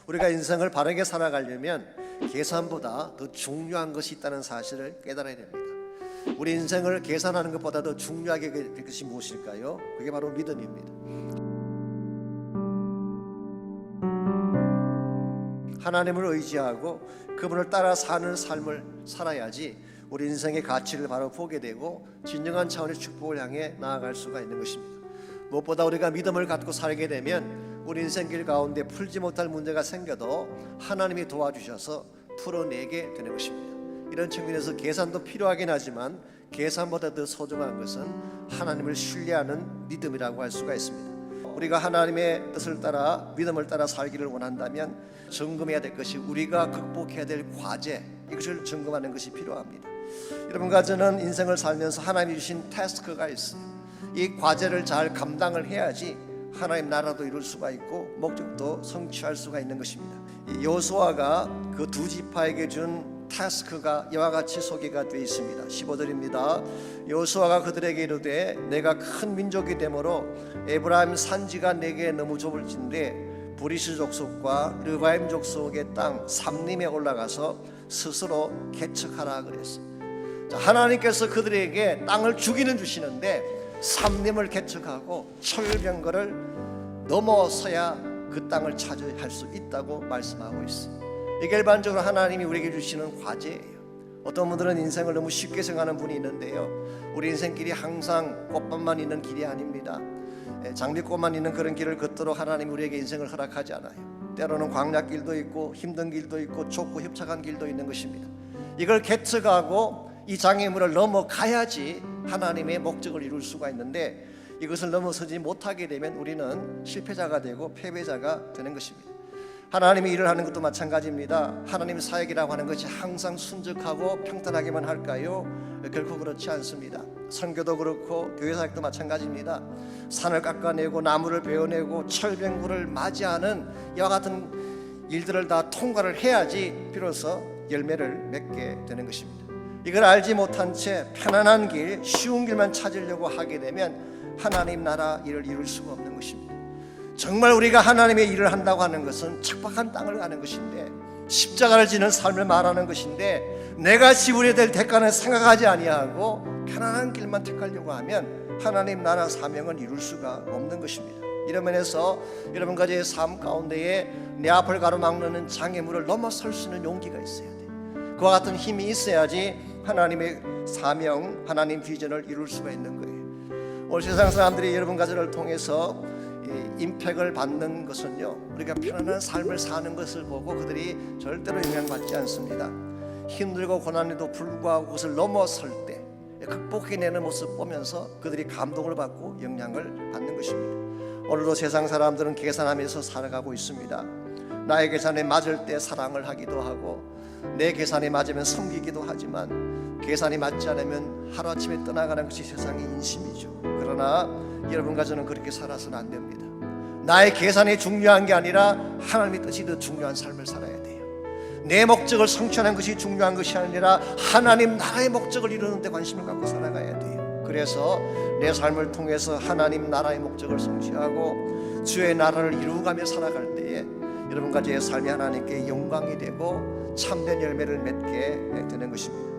우리가 인생을 바르게 살아가려면 계산보다 더 중요한 것이 있다는 사실을 깨달아야 됩니다. 우리 인생을 계산하는 것보다 더 중요하게 될 것이 무엇일까요? 그게 바로 믿음입니다. 하나님을 의지하고 그분을 따라 사는 삶을 살아야지 우리 인생의 가치를 바로 보게 되고 진정한 차원의 축복을 향해 나아갈 수가 있는 것입니다. 무엇보다 우리가 믿음을 갖고 살게 되면 우리 인생길 가운데 풀지 못할 문제가 생겨도 하나님이 도와주셔서 풀어내게 되는 것입니다. 이런 측면에서 계산도 필요하긴 하지만 계산보다 더 소중한 것은 하나님을 신뢰하는 믿음이라고 할 수가 있습니다. 우리가 하나님의 뜻을 따라 믿음을 따라 살기를 원한다면 점검해야 될 것이 우리가 극복해야 될 과제, 이것을 점검하는 것이 필요합니다. 여러분과 저는 인생을 살면서 하나님이 주신 태스크가 있어요. 이 과제를 잘 감당을 해야지 하나님 나라도 이룰 수가 있고 목적도 성취할 수가 있는 것입니다. 여호수아가 그 두 지파에게 준 태스크가 이와 같이 소개가 되어 있습니다. 15절입니다. 여호수아가 그들에게 이르되 내가 큰 민족이 되므로 에브라임 산지가 내게 너무 좁을진데 브리스 족속과 르바임 족속의 땅 삼림에 올라가서 스스로 개척하라 그랬어요. 자, 하나님께서 그들에게 땅을 주기는 주시는데 삼림을 개척하고 철병거를 넘어서야 그 땅을 차지할 수 있다고 말씀하고 있습니다. 이게 일반적으로 하나님이 우리에게 주시는 과제예요. 어떤 분들은 인생을 너무 쉽게 생각하는 분이 있는데요, 우리 인생길이 항상 꽃밭만 있는 길이 아닙니다. 장미꽃만 있는 그런 길을 걷도록 하나님이 우리에게 인생을 허락하지 않아요. 때로는 광야길도 있고 힘든 길도 있고 좁고 협착한 길도 있는 것입니다. 이걸 개척하고 이 장애물을 넘어가야지 하나님의 목적을 이룰 수가 있는데 이것을 넘어서지 못하게 되면 우리는 실패자가 되고 패배자가 되는 것입니다. 하나님이 일을 하는 것도 마찬가지입니다. 하나님 사역이라고 하는 것이 항상 순적하고 평탄하게만 할까요? 결코 그렇지 않습니다. 선교도 그렇고 교회 사역도 마찬가지입니다. 산을 깎아내고 나무를 베어내고 철병구를 맞이하는 이와 같은 일들을 다 통과를 해야지 비로소 열매를 맺게 되는 것입니다. 이걸 알지 못한 채 편안한 길, 쉬운 길만 찾으려고 하게 되면 하나님 나라 일을 이룰 수가 없는 것입니다. 정말 우리가 하나님의 일을 한다고 하는 것은 척박한 땅을 가는 것인데 십자가를 지는 삶을 말하는 것인데 내가 지불해야 될 대가는 생각하지 아니하고 편안한 길만 택하려고 하면 하나님 나라 사명은 이룰 수가 없는 것입니다. 이런 면에서 여러분과 저의 삶 가운데에 내 앞을 가로막는 장애물을 넘어설 수 있는 용기가 있어야 돼요. 그와 같은 힘이 있어야지 하나님의 사명, 하나님 비전을 이룰 수가 있는 거예요. 오늘 세상 사람들이 여러분과 저를 통해서 임팩을 받는 것은요, 우리가 편안한 삶을 사는 것을 보고 그들이 절대로 영향받지 않습니다. 힘들고 고난에도 불구하고 그것을 넘어설 때 극복해내는 모습 보면서 그들이 감동을 받고 영향을 받는 것입니다. 오늘도 세상 사람들은 계산하면서 살아가고 있습니다. 나의 계산에 맞을 때 사랑을 하기도 하고 내 계산에 맞으면 섬기기도 하지만 계산이 맞지 않으면 하루아침에 떠나가는 것이 세상의 인심이죠. 그러나 여러분과 저는 그렇게 살아서는 안 됩니다. 나의 계산이 중요한 게 아니라 하나님의 뜻이 더 중요한 삶을 살아야 돼요. 내 목적을 성취하는 것이 중요한 것이 아니라 하나님 나라의 목적을 이루는 데 관심을 갖고 살아가야 돼요. 그래서 내 삶을 통해서 하나님 나라의 목적을 성취하고 주의 나라를 이루어가며 살아갈 때에 여러분과 제 삶이 하나님께 영광이 되고 참된 열매를 맺게 되는 것입니다.